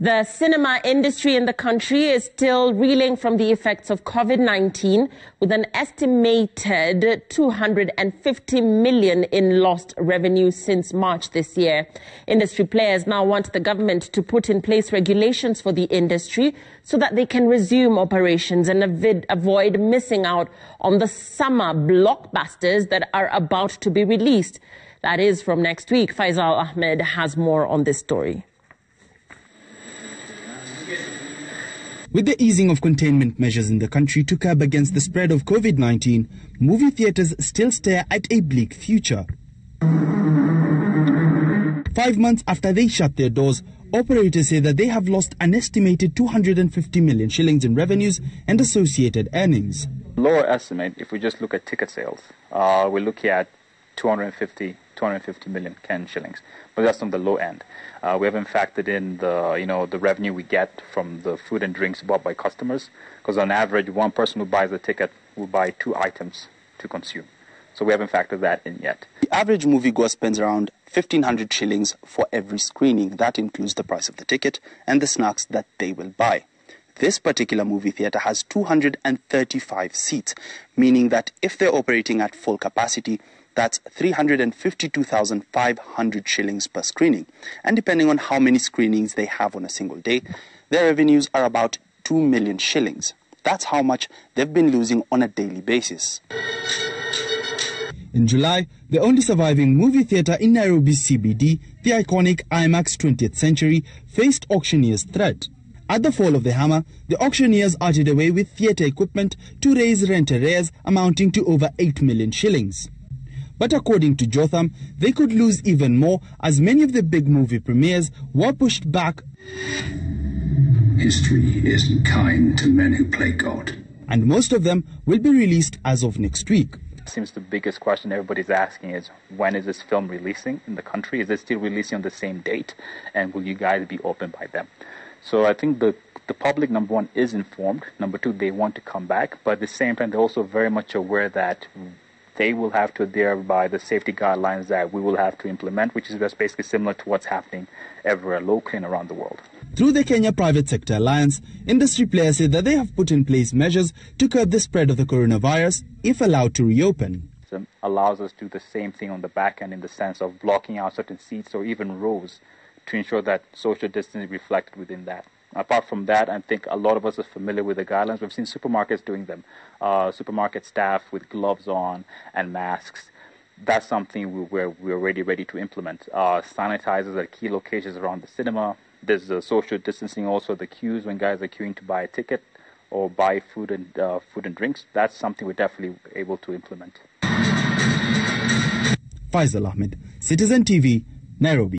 The cinema industry in the country is still reeling from the effects of COVID-19, with an estimated 250 million in lost revenue since March this year. Industry players now want the government to put in place regulations for the industry so that they can resume operations and avoid missing out on the summer blockbusters that are about to be released. That is from next week. Faisal Ahmed has more on this story. With the easing of containment measures in the country to curb against the spread of COVID-19, movie theatres still stare at a bleak future. 5 months after they shut their doors, operators say that they have lost an estimated 250 million shillings in revenues and associated earnings. Lower estimate, if we just look at ticket sales, we're looking at 250 million Kenyan shillings, but that's on the low end. We haven't factored in the revenue we get from the food and drinks bought by customers, because on average, one person who buys a ticket will buy 2 items to consume. So we haven't factored that in yet. The average moviegoer spends around 1,500 shillings for every screening. That includes the price of the ticket and the snacks that they will buy. This particular movie theatre has 235 seats, meaning that if they're operating at full capacity, that's 352,500 shillings per screening. And depending on how many screenings they have on a single day, their revenues are about 2 million shillings. That's how much they've been losing on a daily basis. In July, the only surviving movie theatre in Nairobi's CBD, the iconic IMAX 20th Century, faced auctioneers' threat. At the fall of the hammer, the auctioneers arted away with theatre equipment to raise rent arrears amounting to over 8 million shillings. But according to Jotham, they could lose even more as many of the big movie premieres were pushed back. History isn't kind to men who play God. And most of them will be released as of next week. It seems the biggest question everybody's asking is, when is this film releasing in the country? Is it still releasing on the same date? And will you guys be open by then? So I think the public, number one, is informed. Number two, they want to come back. But at the same time, they're also very much aware that they will have to adhere by the safety guidelines that we will have to implement, which is just basically similar to what's happening everywhere locally and around the world. Through the Kenya Private Sector Alliance, industry players say that they have put in place measures to curb the spread of the coronavirus if allowed to reopen. It allows us to do the same thing on the back end in the sense of blocking out certain seats or even rows to ensure that social distancing is reflected within that. Apart from that, I think a lot of us are familiar with the guidelines. We've seen supermarkets doing them. Supermarket staff with gloves on and masks. That's something we're already ready to implement. Sanitizers at key locations around the cinema. There's social distancing also at the queues when guys are queuing to buy a ticket or buy food and drinks. That's something we're definitely able to implement. Faisal Ahmed, Citizen TV, Nairobi.